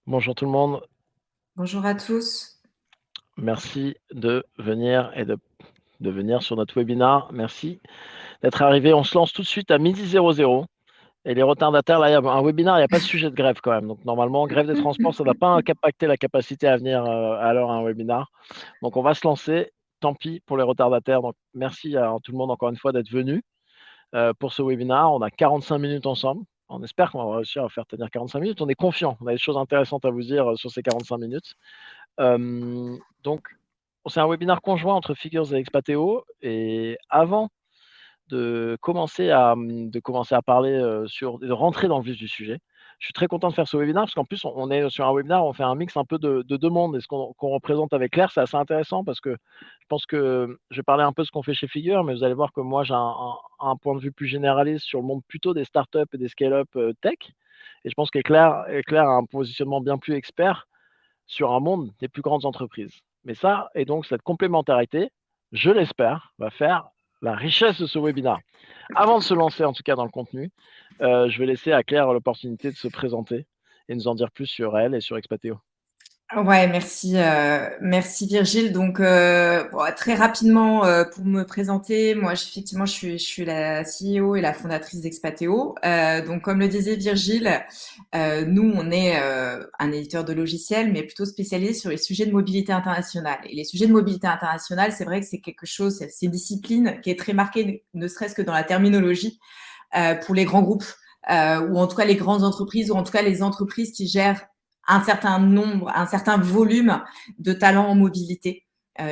Bonjour tout le monde, Bonjour à tous. merci de venir et de venir sur notre webinar. Merci d'être arrivé. On se lance tout de suite à 12h00 et les retardataires, là, il y a un webinar, il n'y a pas de sujet de grève quand même. Donc normalement, grève des transports, ça ne va pas impacter la capacité à venir à l'heure à un webinar. Donc on va se lancer. Tant pis pour les retardataires. Donc merci à tout le monde encore une fois d'être venu pour ce webinar. On a 45 minutes ensemble. On espère qu'on va réussir à faire tenir 45 minutes. On est confiant. On a des choses intéressantes à vous dire sur ces 45 minutes. Donc, c'est un webinaire conjoint entre Figures et Expateo. Et avant de commencer à parler de rentrer dans le vif du sujet, je suis très content de faire ce webinaire parce qu'en plus, on est sur un webinaire, on fait un mix un peu de deux mondes. Et ce qu'on représente avec Claire, c'est assez intéressant parce que je pense que je vais parler un peu de ce qu'on fait chez Figure, mais vous allez voir que moi, j'ai un point de vue plus généraliste sur le monde plutôt des startups et des scale-up tech. Et je pense que Claire a un positionnement bien plus expert sur un monde des plus grandes entreprises. Mais ça, et donc cette complémentarité, je l'espère, va faire la richesse de ce webinaire. Avant de se lancer en tout cas dans le contenu, je vais laisser à Claire l'opportunité de se présenter et nous en dire plus sur elle et sur Expateo. Ouais, merci Virgile. Donc, très rapidement, pour me présenter, moi, effectivement, je suis la CEO et la fondatrice d'Expateo. Donc, comme le disait Virgile, nous, on est un éditeur de logiciels, mais plutôt spécialisé sur les sujets de mobilité internationale. Et les sujets de mobilité internationale, c'est vrai que c'est quelque chose, c'est une discipline qui est très marquée, ne serait-ce que dans la terminologie, pour les grands groupes. Ou en tout cas les grandes entreprises, ou en tout cas les entreprises qui gèrent un certain nombre, un certain volume de talents en mobilité,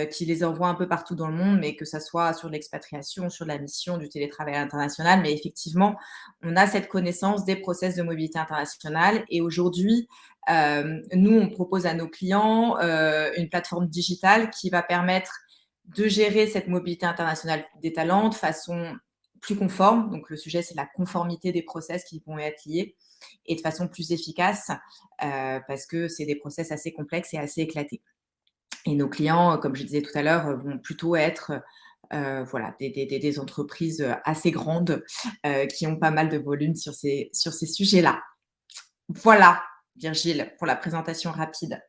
qui les envoient un peu partout dans le monde, mais que ça soit sur l'expatriation, sur la mission, du télétravail international. Mais effectivement, on a cette connaissance des process de mobilité internationale. Et aujourd'hui, nous, on propose à nos clients une plateforme digitale qui va permettre de gérer cette mobilité internationale des talents de façon plus conforme. Donc, le sujet, c'est la conformité des process qui vont être liés et de façon plus efficace parce que c'est des process assez complexes et assez éclatés. Et nos clients, comme je disais tout à l'heure, vont plutôt être voilà, des entreprises assez grandes qui ont pas mal de volume sur ces sujets-là. Voilà, Virgile, pour la présentation rapide.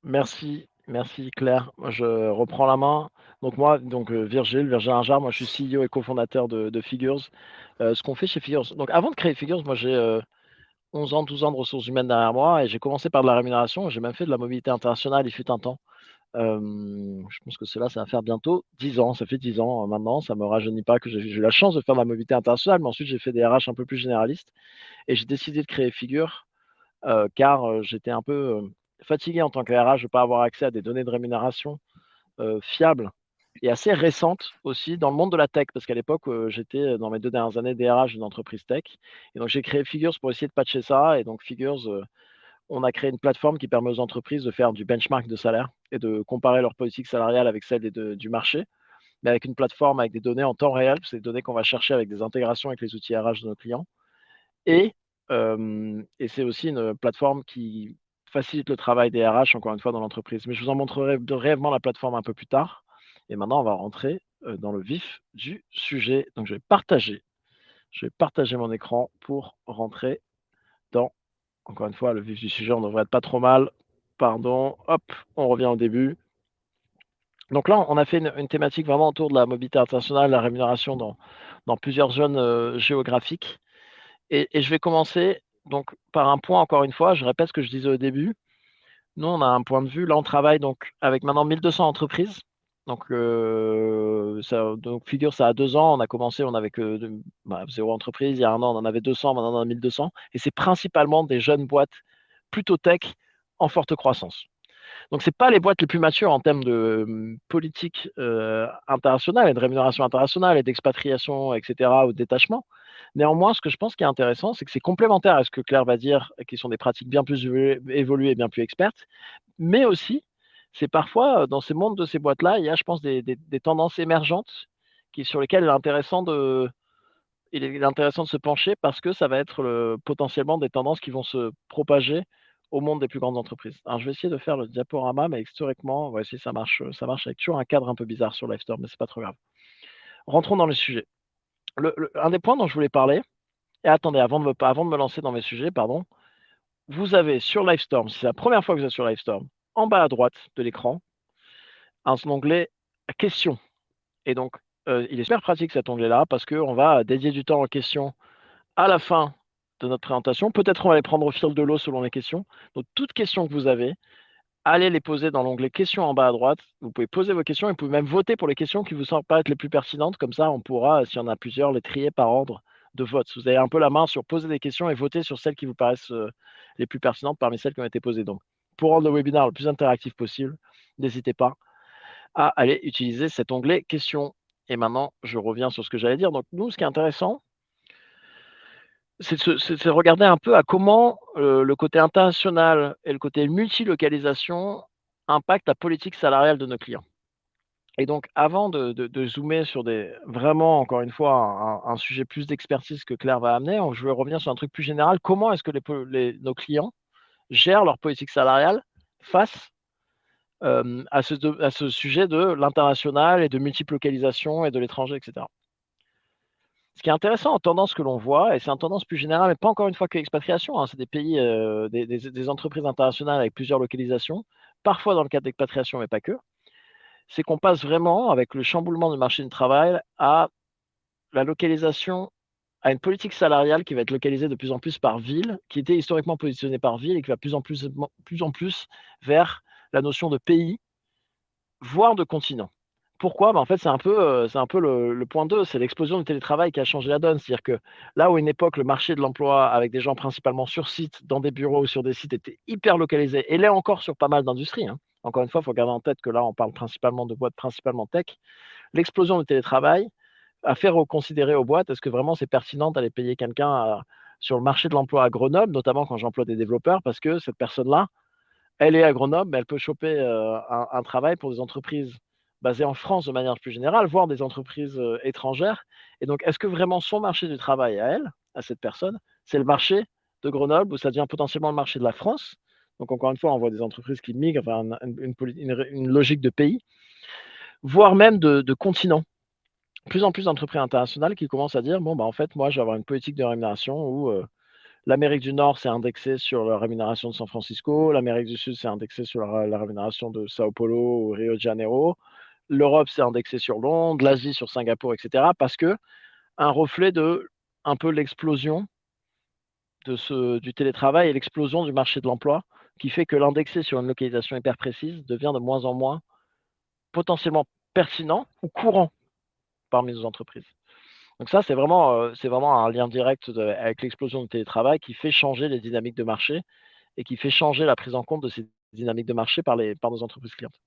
Merci, merci Claire. Moi, je reprends la main. Donc moi, Virgile Injar, moi je suis CEO et cofondateur de Figures. Ce qu'on fait chez Figures. Donc avant de créer Figures, moi j'ai 11 ans, 12 ans de ressources humaines derrière moi et j'ai commencé par de la rémunération. J'ai même fait de la mobilité internationale, il fut un temps. Je pense que cela, ça va faire bientôt 10 ans. Ça fait 10 ans maintenant. Ça me rajeunit pas que j'ai eu la chance de faire de la mobilité internationale, mais ensuite j'ai fait des RH un peu plus généralistes et j'ai décidé de créer Figure car j'étais un peu fatigué en tant que RH de ne pas avoir accès à des données de rémunération fiables et assez récentes aussi dans le monde de la tech, parce qu'à l'époque, j'étais dans mes 2 dernières années DRH d'une entreprise tech et donc j'ai créé Figures pour essayer de patcher ça et donc Figures, on a créé une plateforme qui permet aux entreprises de faire du benchmark de salaire et de comparer leur politique salariale avec celle du marché, mais avec une plateforme avec des données en temps réel, c'est des données qu'on va chercher avec des intégrations avec les outils RH de nos clients. Et, et c'est aussi une plateforme qui facilite le travail des RH, encore une fois, dans l'entreprise. Mais je vous en montrerai brièvement la plateforme un peu plus tard. Et maintenant, on va rentrer dans le vif du sujet. Donc, je vais partager mon écran pour rentrer dans, encore une fois, le vif du sujet. On devrait être pas trop mal. Pardon. Hop, on revient au début. Donc là, on a fait une thématique vraiment autour de la mobilité internationale, la rémunération dans plusieurs zones géographiques. Et je vais commencer donc par un point, encore une fois, je répète ce que je disais au début. Nous, on a un point de vue. Là, on travaille donc avec maintenant 1200 entreprises. Donc Figure, ça a 2 ans. On a commencé, on avait que zéro entreprise. Il y a un an, on en avait 200. Maintenant, on en a 1200. Et c'est principalement des jeunes boîtes plutôt tech en forte croissance. Donc, c'est pas les boîtes les plus matures en termes de politique internationale et de rémunération internationale et d'expatriation, etc., ou de détachement. Néanmoins, ce que je pense qui est intéressant, c'est que c'est complémentaire à ce que Claire va dire, qui sont des pratiques bien plus évoluées et bien plus expertes, mais aussi, c'est parfois dans ces mondes de ces boîtes-là, il y a, je pense, des tendances émergentes sur lesquelles il est intéressant de se pencher parce que ça va être potentiellement des tendances qui vont se propager au monde des plus grandes entreprises. Alors, je vais essayer de faire le diaporama, mais historiquement, on va essayer, ça marche avec toujours un cadre un peu bizarre sur Livestorm, mais c'est pas trop grave. Rentrons dans le sujet. Un des points dont je voulais parler, et attendez, avant de me lancer dans mes sujets, pardon, vous avez sur Livestorm, si c'est la première fois que vous êtes sur Livestorm, en bas à droite de l'écran, un onglet questions. Et donc, il est super pratique cet onglet-là parce qu'on va dédier du temps aux questions à la fin de notre présentation. Peut-être on va les prendre au fil de l'eau selon les questions. Donc, toutes questions que vous avez, allez les poser dans l'onglet questions en bas à droite. Vous pouvez poser vos questions et vous pouvez même voter pour les questions qui vous semblent pas être les plus pertinentes. Comme ça, on pourra, s'il y en a plusieurs, les trier par ordre de vote. Vous avez un peu la main sur poser des questions et voter sur celles qui vous paraissent les plus pertinentes parmi celles qui ont été posées. Donc, pour rendre le webinaire le plus interactif possible, n'hésitez pas à aller utiliser cet onglet questions. Et maintenant, je reviens sur ce que j'allais dire. Donc, nous, ce qui est intéressant, c'est de regarder un peu à comment le côté international et le côté multilocalisation impactent la politique salariale de nos clients. Et donc, avant de zoomer sur vraiment, encore une fois, un sujet plus d'expertise que Claire va amener, je vais revenir sur un truc plus général. Comment est-ce que nos clients gèrent leur politique salariale face à ce sujet de l'international et de multilocalisation et de l'étranger, etc. Ce qui est intéressant en tendance que l'on voit, et c'est une tendance plus générale, mais pas encore une fois que l'expatriation, c'est des pays, des entreprises internationales avec plusieurs localisations, parfois dans le cadre d'expatriation, mais pas que, c'est qu'on passe vraiment, avec le chamboulement du marché du travail, à la localisation, à une politique salariale qui va être localisée de plus en plus par ville, qui était historiquement positionnée par ville et qui va plus en plus vers la notion de pays, voire de continent. Pourquoi? En fait, c'est un peu le point 2, c'est l'explosion du télétravail qui a changé la donne. C'est-à-dire que là où à une époque, le marché de l'emploi avec des gens principalement sur site, dans des bureaux ou sur des sites était hyper localisé et l'est encore sur pas mal d'industries, hein. Encore une fois, il faut garder en tête que là, on parle principalement de boîtes, principalement tech. L'explosion du télétravail a fait reconsidérer aux boîtes, est-ce que vraiment c'est pertinent d'aller payer quelqu'un sur le marché de l'emploi à Grenoble, notamment quand j'emploie des développeurs, parce que cette personne-là, elle est à Grenoble, mais elle peut choper un travail pour des entreprises basées en France de manière plus générale, voire des entreprises étrangères. Et donc, est-ce que vraiment son marché du travail à elle, à cette personne, c'est le marché de Grenoble ou ça devient potentiellement le marché de la France? Donc, encore une fois, on voit des entreprises qui migrent vers une logique de pays, voire même de continent. Plus en plus d'entreprises internationales qui commencent à dire, bon, bah, en fait, moi, je vais avoir une politique de rémunération où l'Amérique du Nord, c'est indexé sur la rémunération de San Francisco. L'Amérique du Sud, c'est indexé sur la rémunération de Sao Paulo ou Rio de Janeiro. L'Europe, c'est indexé sur Londres, l'Asie sur Singapour, etc. Parce que un reflet de un peu l'explosion du télétravail et l'explosion du marché de l'emploi qui fait que l'indexer sur une localisation hyper précise devient de moins en moins potentiellement pertinent ou courant parmi nos entreprises. Donc ça, c'est vraiment un lien direct avec l'explosion du télétravail qui fait changer les dynamiques de marché et qui fait changer la prise en compte de ces dynamiques de marché par nos entreprises clientes.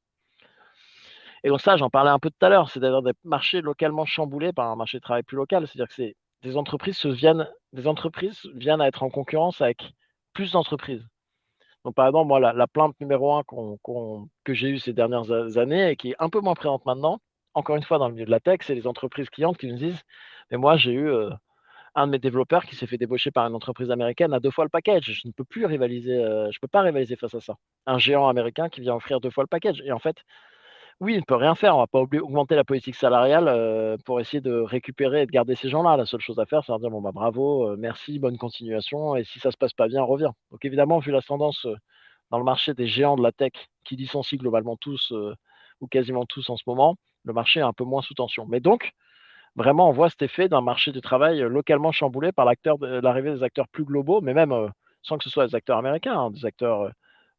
Et donc ça, j'en parlais un peu tout à l'heure, c'est d'ailleurs des marchés localement chamboulés par un marché de travail plus local. C'est-à-dire que des entreprises viennent à être en concurrence avec plus d'entreprises. Donc par exemple, moi, la plainte numéro un que j'ai eue ces dernières années et qui est un peu moins présente maintenant, encore une fois dans le milieu de la tech, c'est les entreprises clientes qui nous disent, mais moi j'ai eu un de mes développeurs qui s'est fait débaucher par une entreprise américaine à 2 fois le package. Je ne peux plus rivaliser, je peux pas rivaliser face à ça. Un géant américain qui vient offrir 2 fois le package. Et en fait, oui, il ne peut rien faire. On va pas augmenter la politique salariale pour essayer de récupérer et de garder ces gens-là. La seule chose à faire, c'est leur dire bon bah bravo, merci, bonne continuation. Et si ça se passe pas bien, on revient. Donc évidemment, vu la tendance dans le marché des géants de la tech qui licencient globalement tous ou quasiment tous en ce moment, le marché est un peu moins sous tension. Mais donc, vraiment, on voit cet effet d'un marché du travail localement chamboulé par l'arrivée des acteurs plus globaux, mais même sans que ce soit des acteurs américains, hein, des acteurs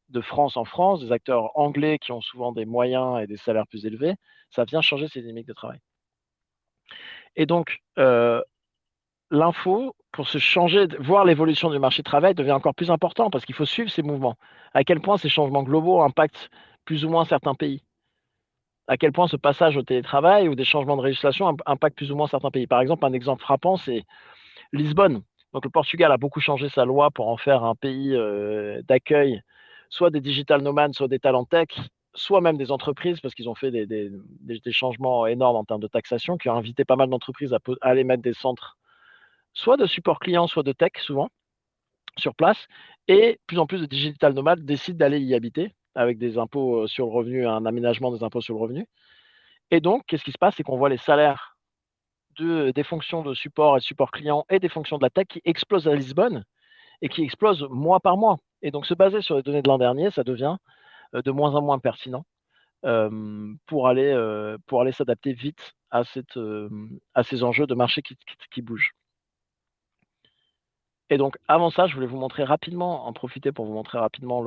de France en France, des acteurs anglais qui ont souvent des moyens et des salaires plus élevés. Ça vient changer ces dynamiques de travail. Et donc, l'info, pour se changer, voir l'évolution du marché du travail devient encore plus important parce qu'il faut suivre ces mouvements. À quel point ces changements globaux impactent plus ou moins certains pays. À quel point ce passage au télétravail ou des changements de législation impactent plus ou moins certains pays. Par exemple, un exemple frappant, c'est Lisbonne. Donc le Portugal a beaucoup changé sa loi pour en faire un pays d'accueil, soit des digital nomades, soit des talents tech, soit même des entreprises, parce qu'ils ont fait des changements énormes en termes de taxation, qui ont invité pas mal d'entreprises à aller mettre des centres, soit de support client, soit de tech, souvent, sur place. Et plus en plus de digital nomades décident d'aller y habiter, avec des impôts sur le revenu, un aménagement des impôts sur le revenu. Et donc, qu'est-ce qui se passe? C'est qu'on voit les salaires des fonctions de support et de support client et des fonctions de la tech qui explosent à Lisbonne et qui explosent mois par mois. Et donc se baser sur les données de l'an dernier, ça devient de moins en moins pertinent pour aller s'adapter vite à ces enjeux de marché qui bougent. Et donc avant ça, je voulais vous montrer rapidement, en profiter pour vous montrer rapidement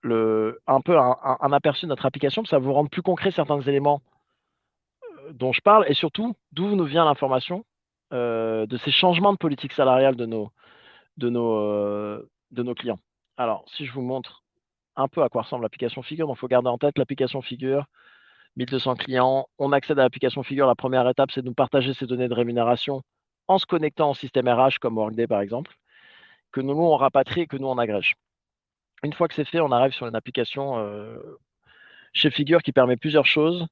un peu un aperçu de notre application, pour ça vous rendre plus concret certains éléments dont je parle, et surtout d'où nous vient l'information de ces changements de politique salariale de nos clients. Alors, si je vous montre un peu à quoi ressemble l'application Figure, donc il faut garder en tête l'application Figure, 1200 clients, on accède à l'application Figure. La première étape, c'est de nous partager ces données de rémunération en se connectant au système RH comme Workday par exemple, que nous on rapatrie et que nous on agrège. Une fois que c'est fait, on arrive sur une application chez Figure qui permet plusieurs choses,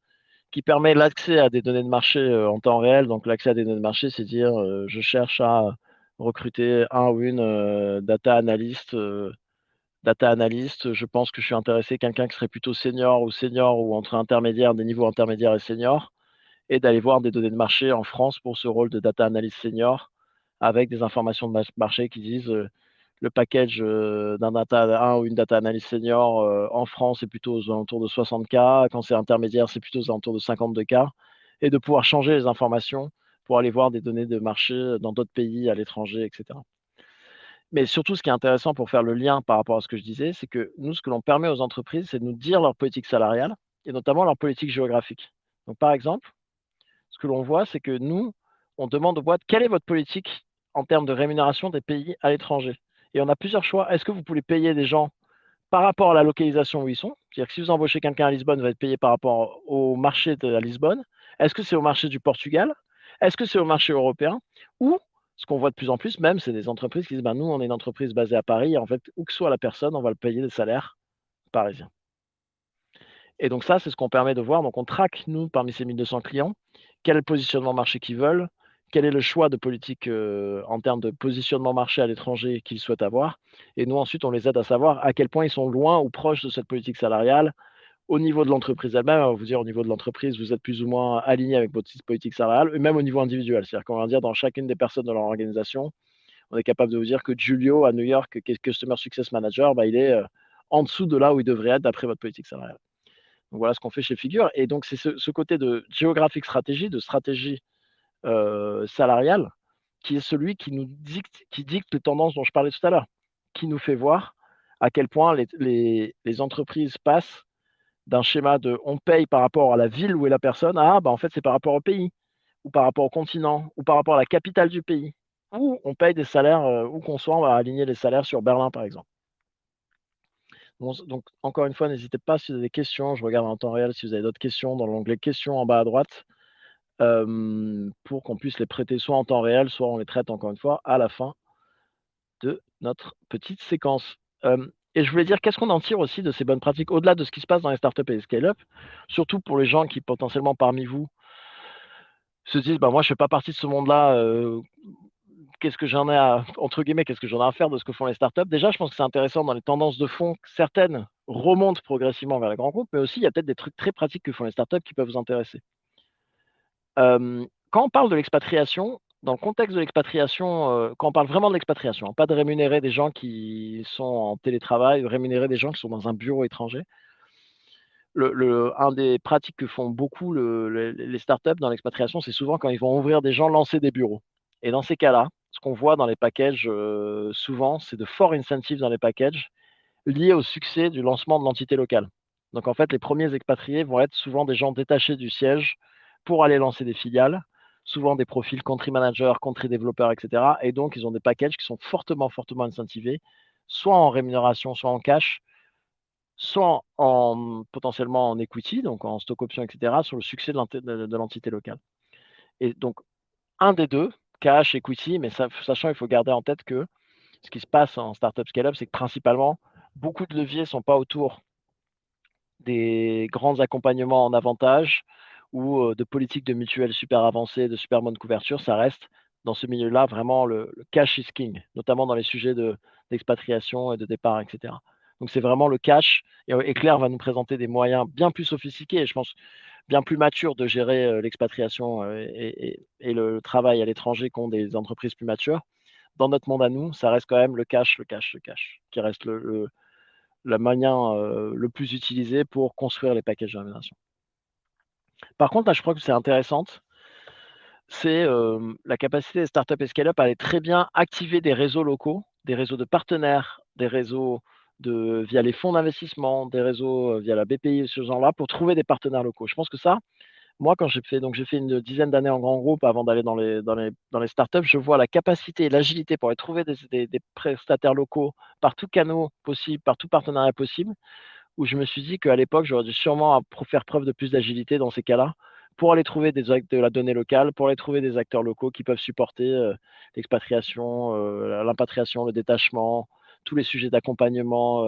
qui permet l'accès à des données de marché en temps réel. Donc l'accès à des données de marché, c'est dire je cherche à recruter un ou une data analyst, je pense que je suis intéressé quelqu'un qui serait plutôt senior ou entre intermédiaire, des niveaux intermédiaires et seniors, et d'aller voir des données de marché en France pour ce rôle de data analyst senior, avec des informations de marché qui disent le package un ou une data analyst senior en France est plutôt aux alentours de 60K, quand c'est intermédiaire, c'est plutôt aux alentours de 52K, et de pouvoir changer les informations pour aller voir des données de marché dans d'autres pays, à l'étranger, etc. Mais surtout, ce qui est intéressant pour faire le lien par rapport à ce que je disais, c'est que nous, ce que l'on permet aux entreprises, c'est de nous dire leur politique salariale et notamment leur politique géographique. Donc, par exemple, ce que l'on voit, c'est que nous, on demande aux boîtes quelle est votre politique en termes de rémunération des pays à l'étranger. Et on a plusieurs choix. Est-ce que vous pouvez payer des gens par rapport à la localisation où ils sont? C'est-à-dire que si vous embauchez quelqu'un à Lisbonne, va être payé par rapport au marché de la Lisbonne. Est-ce que c'est au marché du Portugal? Est-ce que c'est au marché européen? Ou, ce qu'on voit de plus en plus même, c'est des entreprises qui disent, ben, nous, on est une entreprise basée à Paris, et en fait, où que soit la personne, on va le payer des salaires parisiens. Et donc ça, c'est ce qu'on permet de voir. Donc on traque, nous, parmi ces 1200 clients, quel est le positionnement marché qu'ils veulent, quel est le choix de politique en termes de positionnement marché à l'étranger qu'ils souhaitent avoir. Et nous, ensuite, on les aide à savoir à quel point ils sont loin ou proches de cette politique salariale. Au niveau de l'entreprise elle-même, on va vous dire au niveau de l'entreprise, vous êtes plus ou moins aligné avec votre politique salariale, et même au niveau individuel. C'est-à-dire qu'on va dire dans chacune des personnes de leur organisation, on est capable de vous dire que Giulio à New York, qui est Customer Success Manager, bah, il est en dessous de là où il devrait être d'après votre politique salariale. Donc voilà ce qu'on fait chez Figure. Et donc c'est ce côté de géographique stratégie, de stratégie salariale, qui est celui qui dicte les tendances dont je parlais tout à l'heure, qui nous fait voir à quel point les entreprises passent d'un schéma de on paye par rapport à la ville où est la personne à bah, en fait c'est par rapport au pays, ou par rapport au continent, ou par rapport à la capitale du pays, ou on paye des salaires, où qu'on soit, on va aligner les salaires sur Berlin par exemple. Donc, encore une fois, n'hésitez pas si vous avez des questions. Je regarde en temps réel si vous avez d'autres questions dans l'onglet questions en bas à droite pour qu'on puisse les prêter soit en temps réel, soit on les traite encore une fois à la fin de notre petite séquence. Et je voulais dire, qu'est-ce qu'on en tire aussi de ces bonnes pratiques, au-delà de ce qui se passe dans les startups et les scale-up, surtout pour les gens qui potentiellement parmi vous se disent, bah, moi je ne fais pas partie de ce monde-là, qu'est-ce que j'en ai à, entre guillemets, qu'est-ce que j'en ai à faire de ce que font les startups? Déjà, je pense que c'est intéressant dans les tendances de fond, certaines remontent progressivement vers les grands groupes, mais aussi il y a peut-être des trucs très pratiques que font les startups qui peuvent vous intéresser. Quand on parle de l'expatriation, dans le contexte de l'expatriation, quand on parle vraiment de l'expatriation, hein, pas de rémunérer des gens qui sont en télétravail, de rémunérer des gens qui sont dans un bureau étranger. Un des pratiques que font beaucoup les startups dans l'expatriation, c'est souvent quand ils vont ouvrir des gens, lancer des bureaux. Et dans ces cas-là, ce qu'on voit dans les packages souvent, c'est de forts incentives dans les packages liés au succès du lancement de l'entité locale. Donc en fait, les premiers expatriés vont être souvent des gens détachés du siège pour aller lancer des filiales, souvent des profils country manager, country développeurs, etc. Et donc, ils ont des packages qui sont fortement, fortement incentivés, soit en rémunération, soit en cash, soit potentiellement en equity, donc en stock option, etc., sur le succès de l'entité locale. Et donc, un des deux, cash, equity, mais sachant, il faut garder en tête que ce qui se passe en startup scale-up, c'est que principalement, beaucoup de leviers ne sont pas autour des grands accompagnements en avantage ou de politiques de mutuelles super avancées, de super bonne couverture. Ça reste dans ce milieu-là vraiment le cash is king, notamment dans les sujets d'expatriation et de départ, etc. Donc c'est vraiment le cash. Et Claire va nous présenter des moyens bien plus sophistiqués et je pense bien plus matures de gérer l'expatriation et le travail à l'étranger qu'ont des entreprises plus matures. dans notre monde à nous, ça reste quand même le cash, qui reste le moyen le plus utilisé pour construire les packages de rémunération. Par contre, là, je crois que c'est intéressante, c'est la capacité des startups et scale-up à aller très bien activer des réseaux locaux, des réseaux de partenaires, des réseaux via les fonds d'investissement, des réseaux via la BPI, ce genre-là, pour trouver des partenaires locaux. Je pense que ça, moi, quand j'ai fait une dizaine d'années en grand groupe avant d'aller dans les startups, je vois la capacité et l'agilité pour aller trouver des prestataires locaux par tout canal possible, par tout partenariat possible, où je me suis dit qu'à l'époque, j'aurais dû sûrement faire preuve de plus d'agilité dans ces cas-là, pour aller trouver de la donnée locale, pour aller trouver des acteurs locaux qui peuvent supporter l'expatriation, l'impatriation, le détachement, tous les sujets d'accompagnement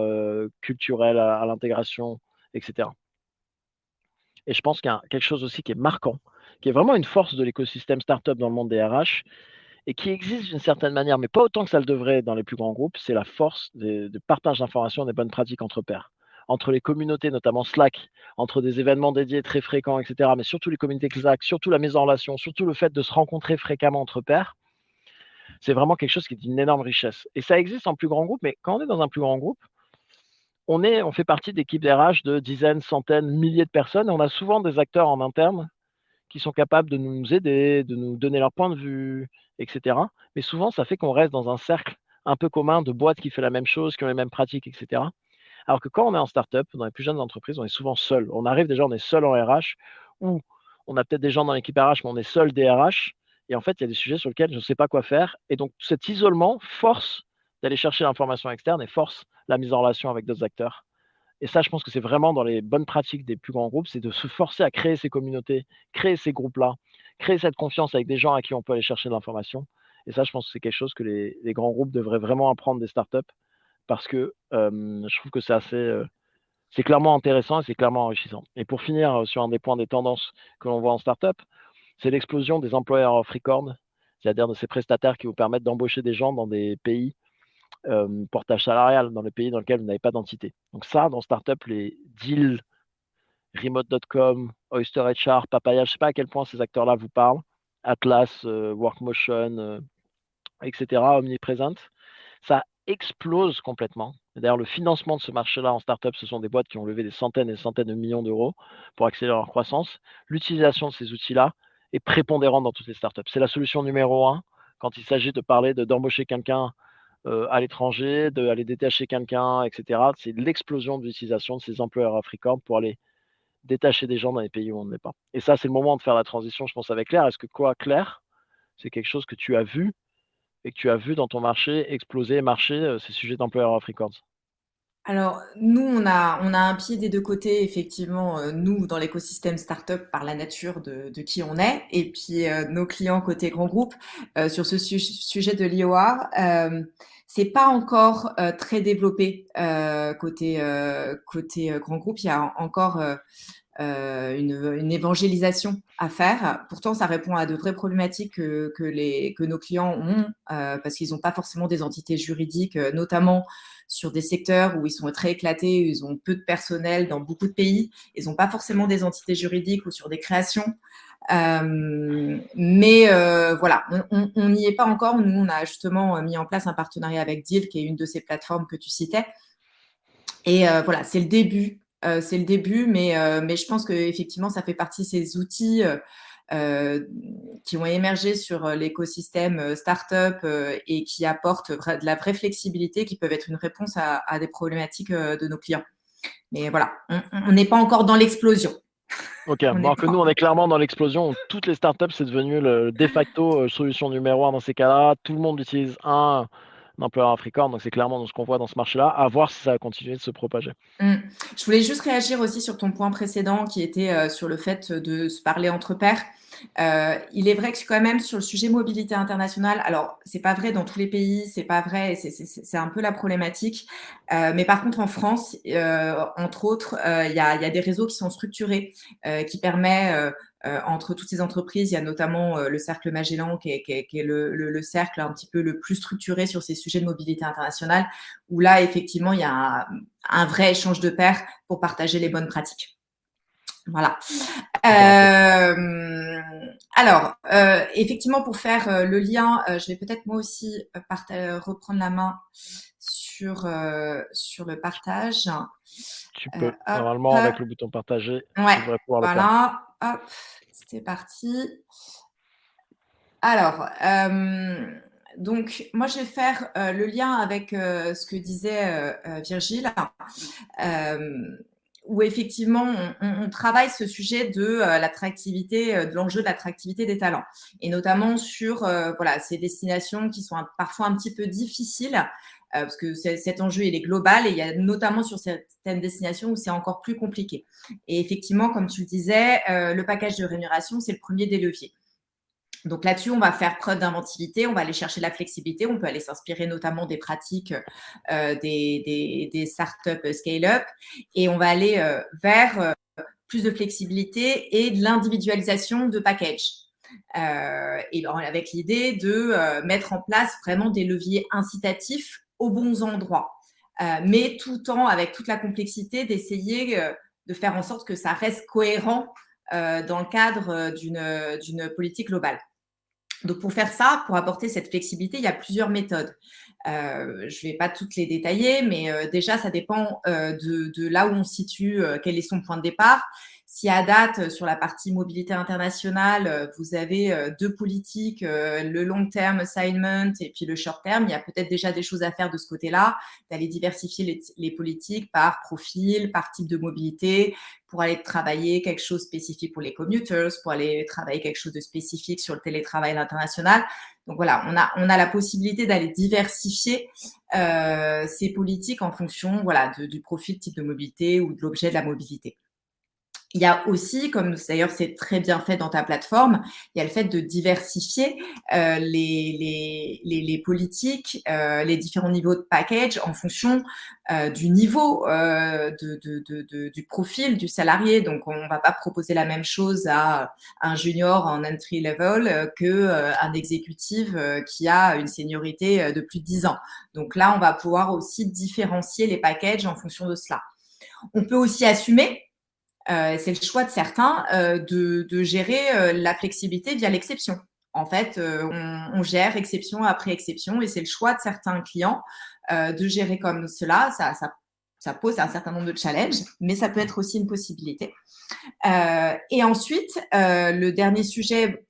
culturel à l'intégration, etc. Et je pense qu'il y a quelque chose aussi qui est marquant, qui est vraiment une force de l'écosystème startup dans le monde des RH et qui existe d'une certaine manière, mais pas autant que ça le devrait dans les plus grands groupes, c'est la force de partage d'informations, des bonnes pratiques entre pairs. Entre les communautés, notamment Slack, entre des événements dédiés très fréquents, etc., mais surtout les communautés Slack, surtout la mise en relation, surtout le fait de se rencontrer fréquemment entre pairs, c'est vraiment quelque chose qui est d'une énorme richesse. Et ça existe en plus grand groupe, mais quand on est dans un plus grand groupe, on fait partie d'équipes RH de dizaines, centaines, milliers de personnes, et on a souvent des acteurs en interne qui sont capables de nous aider, de nous donner leur point de vue, etc. Mais souvent, ça fait qu'on reste dans un cercle un peu commun de boîtes qui font la même chose, qui ont les mêmes pratiques, etc. Alors que quand on est en startup, dans les plus jeunes entreprises, on est souvent seul. On arrive déjà, on est seul en RH, ou on a peut-être des gens dans l'équipe RH, mais on est seul des RH. Et en fait, il y a des sujets sur lesquels je ne sais pas quoi faire. Et donc, cet isolement force d'aller chercher l'information externe et force la mise en relation avec d'autres acteurs. Et ça, je pense que c'est vraiment dans les bonnes pratiques des plus grands groupes, c'est de se forcer à créer ces communautés, créer ces groupes-là, créer cette confiance avec des gens à qui on peut aller chercher de l'information. Et ça, je pense que c'est quelque chose que les grands groupes devraient vraiment apprendre des startups parce que je trouve que c'est clairement intéressant et c'est clairement enrichissant. Et pour finir sur un des points des tendances que l'on voit en startup, c'est l'explosion des employeurs of record, c'est-à-dire de ces prestataires qui vous permettent d'embaucher des gens dans des pays portage salarial, dans les pays dans lesquels vous n'avez pas d'entité. Donc ça, dans startup, les deals, remote.com, Oyster HR, Papaya, je ne sais pas à quel point ces acteurs-là vous parlent, Atlas, Workmotion, etc., Omnipresent, ça explose complètement. D'ailleurs, le financement de ce marché-là en startup, ce sont des boîtes qui ont levé des centaines et des centaines de millions d'euros pour accélérer leur croissance. L'utilisation de ces outils-là est prépondérante dans toutes les startups. C'est la solution numéro un quand il s'agit de parler d'embaucher quelqu'un à l'étranger, d'aller détacher quelqu'un, etc. C'est l'explosion de l'utilisation de ces employeurs africains pour aller détacher des gens dans les pays où on ne l'est pas. Et ça, c'est le moment de faire la transition, je pense, avec Claire. Est-ce que quoi, Claire, c'est quelque chose que tu as vu et que tu as vu dans ton marché exploser et marcher, ces sujets d'employeurs africains? Alors, nous, on a un pied des deux côtés, effectivement, nous, dans l'écosystème startup, par la nature de qui on est, et puis nos clients côté grand groupe. Sur ce sujet de l'IOR, c'est pas encore très développé côté grand groupe. Il y a encore une évangélisation à faire. Pourtant, ça répond à de vraies problématiques que nos clients ont, parce qu'ils n'ont pas forcément des entités juridiques, notamment sur des secteurs où ils sont très éclatés, où ils ont peu de personnel dans beaucoup de pays. Ils n'ont pas forcément des entités juridiques ou sur des créations. Mais voilà, on n'y est pas encore. Nous, on a justement mis en place un partenariat avec Deal, qui est une de ces plateformes que tu citais. Et voilà, c'est le début. Mais je pense qu'effectivement, ça fait partie de ces outils qui ont émergé sur l'écosystème startup et qui apportent de la vraie flexibilité, qui peuvent être une réponse à des problématiques de nos clients. Mais voilà, on n'est pas encore dans l'explosion. Ok, On n'est alors que pas nous, on encore- est clairement dans l'explosion. Toutes les startups, c'est devenu le de facto solution numéro un dans ces cas-là. Tout le monde utilise un employeur africain, donc c'est clairement ce qu'on voit dans ce marché-là. À voir si ça va continuer de se propager. Mm. Je voulais juste réagir aussi sur ton point précédent qui était sur le fait de se parler entre pairs. Il est vrai que quand même sur le sujet mobilité internationale, alors c'est pas vrai dans tous les pays, c'est pas vrai, c'est un peu la problématique. Mais par contre en France, entre autres, il y a des réseaux qui sont structurés, qui permettent entre toutes ces entreprises, il y a notamment le cercle Magellan qui est le cercle un petit peu le plus structuré sur ces sujets de mobilité internationale, où là effectivement il y a un vrai échange de pairs pour partager les bonnes pratiques. Voilà. Impératif. Alors, effectivement, pour faire le lien, je vais peut-être moi aussi reprendre la main sur le partage. Tu peux. Normalement, Hop, avec le bouton partager, ouais, tu devrais pouvoir le faire. voilà, hop, c'était parti. Alors, donc moi je vais faire le lien avec ce que disait Virgile, euh, où effectivement on travaille ce sujet de l'attractivité, de l'enjeu de l'attractivité des talents, et notamment sur voilà, ces destinations qui sont parfois un petit peu difficiles. Parce que cet enjeu il est global, et il y a notamment sur certaines destinations où c'est encore plus compliqué. Et effectivement, comme tu le disais, le package de rémunération, c'est le premier des leviers. Donc là-dessus, on va faire preuve d'inventivité, on va aller chercher la flexibilité, on peut aller s'inspirer notamment des pratiques des startups scale-up, et on va aller vers plus de flexibilité et de l'individualisation de package. Et avec l'idée de mettre en place vraiment des leviers incitatifs aux bons endroits, mais tout en, avec toute la complexité, d'essayer de faire en sorte que ça reste cohérent dans le cadre d'une politique globale. Donc, pour faire ça, pour apporter cette flexibilité, il y a plusieurs méthodes. Je ne vais pas toutes les détailler, mais déjà, ça dépend de là où on se situe, quel est son point de départ. Si à date, sur la partie mobilité internationale, vous avez deux politiques, le long term assignment et puis le short term, il y a peut-être déjà des choses à faire de ce côté-là, d'aller diversifier les politiques par profil, par type de mobilité, pour aller travailler quelque chose de spécifique pour les commuters, pour aller travailler quelque chose de spécifique sur le télétravail à l'international. Donc voilà, on a la possibilité d'aller diversifier ces politiques en fonction, voilà, du profil, type de mobilité ou de l'objet de la mobilité. Il y a aussi, comme d'ailleurs c'est très bien fait dans ta plateforme, il y a le fait de diversifier les politiques, les différents niveaux de package en fonction du niveau du profil du salarié. Donc, on ne va pas proposer la même chose à un junior en entry level qu'un exécutif qui a une seniorité de plus de 10 ans. Donc là, on va pouvoir aussi différencier les packages en fonction de cela. On peut aussi assumer, c'est le choix de certains, de gérer la flexibilité via l'exception. En fait, on gère exception après exception, et c'est le choix de certains clients de gérer comme cela. Ça pose un certain nombre de challenges, mais ça peut être aussi une possibilité. Et ensuite, le dernier sujet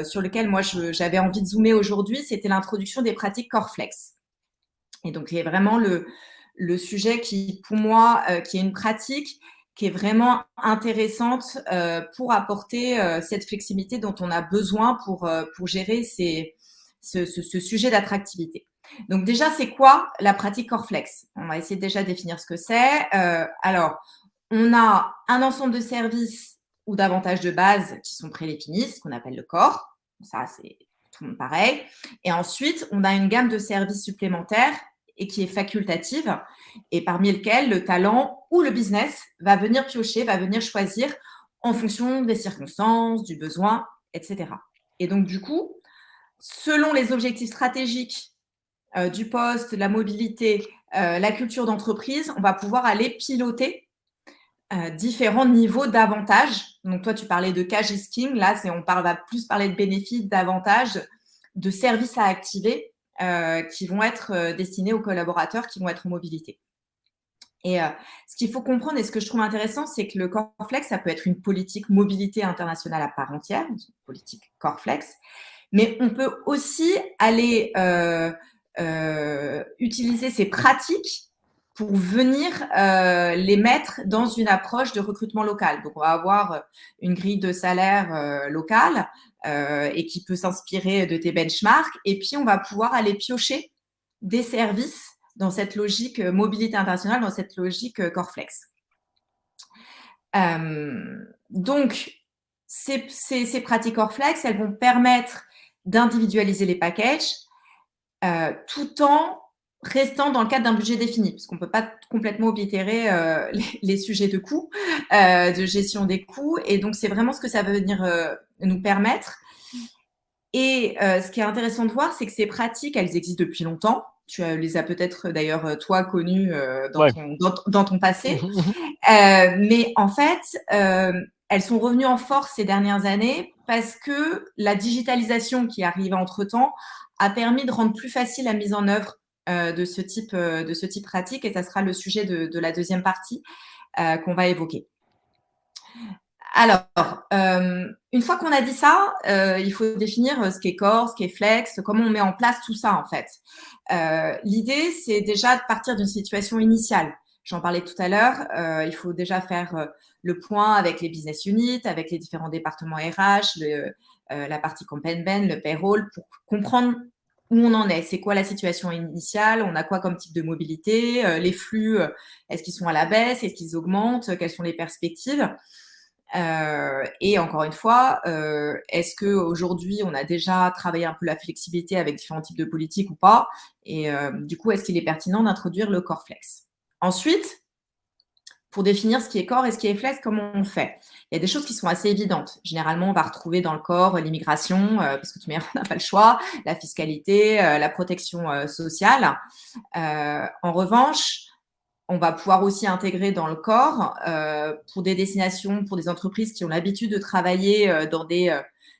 sur lequel moi j'avais envie de zoomer aujourd'hui, c'était l'introduction des pratiques Coreflex. Et donc, c'est vraiment le sujet qui, pour moi, qui est une pratique qui est vraiment intéressante pour apporter cette flexibilité dont on a besoin pour gérer ce sujet d'attractivité. Donc déjà, c'est quoi la pratique Coreflex? On va essayer déjà de définir ce que c'est. Alors, on a un ensemble de services ou d'avantages de base qui sont prédéfinis, ce qu'on appelle le corps. Ça, c'est tout le monde pareil. Et ensuite, on a une gamme de services supplémentaires et qui est facultative, et parmi lesquels le talent ou le business va venir piocher, va venir choisir en fonction des circonstances, du besoin, etc. Et donc, du coup, selon les objectifs stratégiques du poste, la mobilité, la culture d'entreprise, on va pouvoir aller piloter différents niveaux d'avantages. Donc, toi, tu parlais de cash is king. Là, va plus parler de bénéfices, d'avantages, de services à activer qui vont être destinés aux collaborateurs qui vont être en mobilité. Et ce qu'il faut comprendre, et ce que je trouve intéressant, c'est que le Coreflex, ça peut être une politique mobilité internationale à part entière, une politique Coreflex, mais on peut aussi aller utiliser ces pratiques pour venir les mettre dans une approche de recrutement local. Donc, on va avoir une grille de salaire locale et qui peut s'inspirer de tes benchmarks. Et puis, on va pouvoir aller piocher des services dans cette logique mobilité internationale, dans cette logique Coreflex. Donc, ces pratiques Coreflex, elles vont permettre d'individualiser les packages tout en restant dans le cadre d'un budget défini, parce qu'on ne peut pas complètement oblitérer les sujets de coûts, de gestion des coûts. Et donc, c'est vraiment ce que ça va venir nous permettre. Et ce qui est intéressant de voir, c'est que ces pratiques, elles existent depuis longtemps. Tu les as peut-être d'ailleurs, toi, connues dans ton passé. Mais en fait, elles sont revenues en force ces dernières années parce que la digitalisation qui arrive entre-temps a permis de rendre plus facile la mise en œuvre de ce type pratique, et ça sera le sujet de la deuxième partie qu'on va évoquer. Alors, une fois qu'on a dit ça, il faut définir ce qu'est core, ce qu'est flex, comment on met en place tout ça en fait. L'idée, c'est déjà de partir d'une situation initiale. J'en parlais tout à l'heure, il faut déjà faire le point avec les business units, avec les différents départements RH, la partie Compenben, le payroll, pour comprendre où on en est. C'est quoi la situation initiale? On a quoi comme type de mobilité? Les flux, est-ce qu'ils sont à la baisse? Est-ce qu'ils augmentent? Quelles sont les perspectives? Et encore une fois, est-ce qu'aujourd'hui, on a déjà travaillé un peu la flexibilité avec différents types de politiques ou pas? Et du coup, est-ce qu'il est pertinent d'introduire le core flex? Ensuite, pour définir ce qui est core et ce qui est flex, comment on fait? Il y a des choses qui sont assez évidentes. Généralement, on va retrouver dans le core l'immigration, parce que tout le monde n'a pas le choix, la fiscalité, la protection sociale. En revanche, on va pouvoir aussi intégrer dans le corps pour des destinations, pour des entreprises qui ont l'habitude de travailler dans des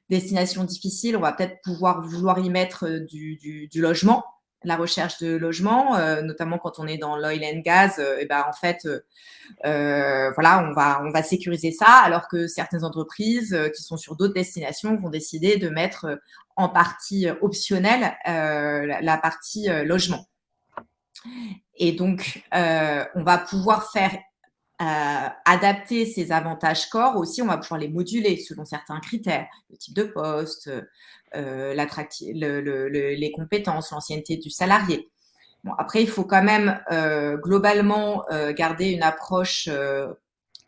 destinations difficiles. On va peut-être pouvoir vouloir y mettre du logement, la recherche de logement, notamment quand on est dans l'oil and gas. Et ben en fait, voilà, on va sécuriser ça, alors que certaines entreprises qui sont sur d'autres destinations vont décider de mettre en partie optionnelle la partie logement. Et donc, on va pouvoir faire adapter ces avantages corps aussi. On va pouvoir les moduler selon certains critères, le type de poste, les compétences, l'ancienneté du salarié. Bon, après, il faut quand même globalement garder une approche.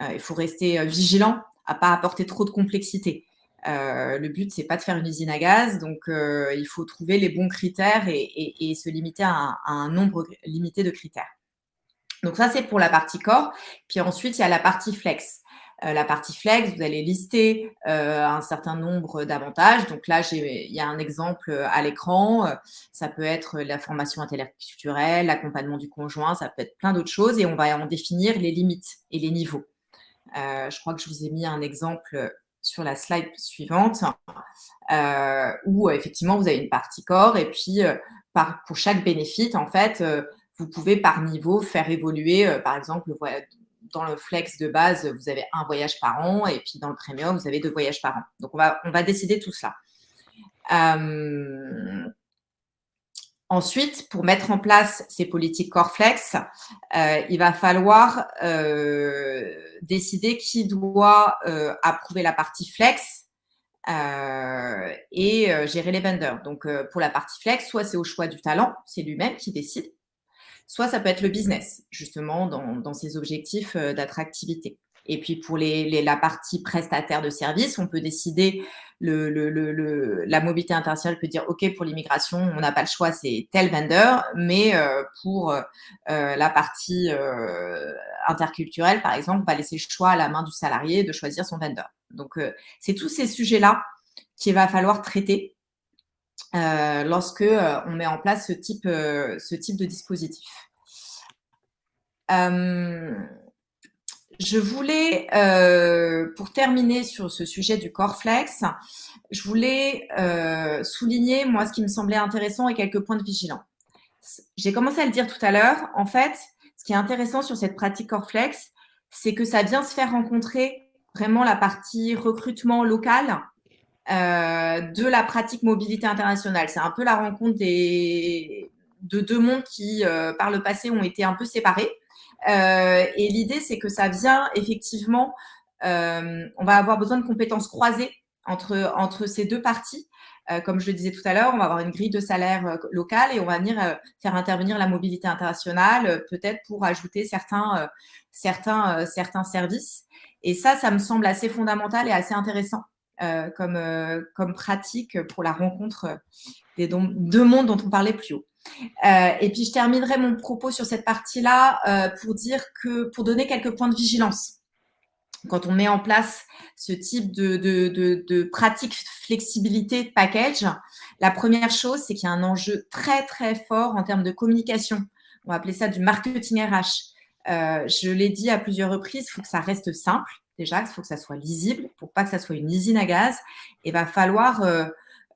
Il faut rester vigilant à pas apporter trop de complexité. Le but, c'est pas de faire une usine à gaz, donc il faut trouver les bons critères et se limiter à un nombre limité de critères. Donc ça, c'est pour la partie corps. Puis ensuite, il y a la partie flex. La partie flex, vous allez lister un certain nombre d'avantages. Donc là, il y a un exemple à l'écran. Ça peut être la formation intellectuelle, l'accompagnement du conjoint, ça peut être plein d'autres choses, et on va en définir les limites et les niveaux. Je crois que je vous ai mis un exemple sur la slide suivante où effectivement vous avez une partie corps, et puis pour chaque bénéfice, en fait, vous pouvez par niveau faire évoluer, par exemple, dans le flex de base, vous avez un voyage par an, et puis dans le premium, vous avez 2 voyages par an. Donc, on va décider tout cela. Ensuite, pour mettre en place ces politiques core flex, il va falloir décider qui doit approuver la partie flex et gérer les vendors. Donc, pour la partie flex, soit c'est au choix du talent, c'est lui-même qui décide, soit ça peut être le business, justement, dans ses objectifs d'attractivité. Et puis, pour la partie prestataire de services, on peut décider, la mobilité internationale peut dire, OK, pour l'immigration, on n'a pas le choix, c'est tel vendeur, mais pour la partie interculturelle, par exemple, on va laisser le choix à la main du salarié de choisir son vendeur. Donc, c'est tous ces sujets-là qu'il va falloir traiter lorsque on met en place ce type de dispositif. Je voulais, pour terminer sur ce sujet du core flex, je voulais souligner, moi, ce qui me semblait intéressant et quelques points de vigilance. J'ai commencé à le dire tout à l'heure. En fait, ce qui est intéressant sur cette pratique core flex, c'est que ça vient se faire rencontrer vraiment la partie recrutement local de la pratique mobilité internationale. C'est un peu la rencontre de deux mondes qui, par le passé, ont été un peu séparés. Et l'idée, c'est que ça vient effectivement, on va avoir besoin de compétences croisées entre ces deux parties. Comme je le disais tout à l'heure, on va avoir une grille de salaire locale, et on va venir faire intervenir la mobilité internationale, peut-être pour ajouter certains services. Et ça me semble assez fondamental et assez intéressant comme pratique pour la rencontre des deux mondes dont on parlait plus haut. Et puis, je terminerai mon propos sur cette partie-là pour dire que, pour donner quelques points de vigilance. Quand on met en place ce type de pratique flexibilité de package, la première chose, c'est qu'il y a un enjeu très, très fort en termes de communication. On va appeler ça du marketing RH. Je l'ai dit à plusieurs reprises, il faut que ça reste simple. Déjà, il faut que ça soit lisible pour pas que ça soit une usine à gaz. Il va falloir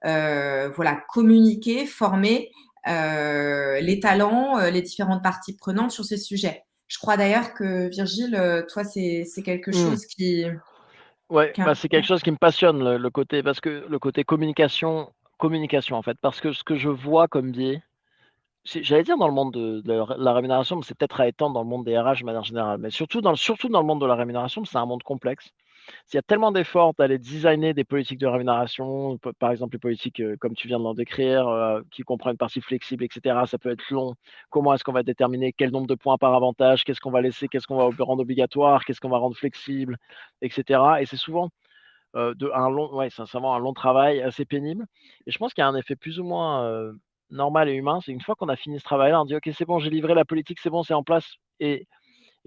voilà, communiquer, former les talents, les différentes parties prenantes sur ces sujets. Je crois d'ailleurs que Virgile, toi, c'est quelque Mmh. chose qui, Ouais, qui est bah, c'est quelque important. chose qui me passionne le côté parce que le côté communication, en fait. Parce que ce que je vois comme biais, j'allais dire dans le monde de la rémunération, mais c'est peut-être à étendre dans le monde des RH de manière générale, mais surtout dans le monde de la rémunération, c'est un monde complexe. Il y a tellement d'efforts d'aller designer des politiques de rémunération, par exemple les politiques comme tu viens de l'en décrire, qui comprennent une partie flexible, etc. Ça peut être long. Comment est-ce qu'on va déterminer quel nombre de points par avantage, qu'est-ce qu'on va laisser, qu'est-ce qu'on va rendre obligatoire, qu'est-ce qu'on va rendre flexible, etc. Et c'est souvent ouais, sincèrement, un long travail assez pénible. Et je pense qu'il y a un effet plus ou moins normal et humain. C'est une fois qu'on a fini ce travail-là, on dit ok, c'est bon, j'ai livré la politique, c'est bon, c'est en place. Et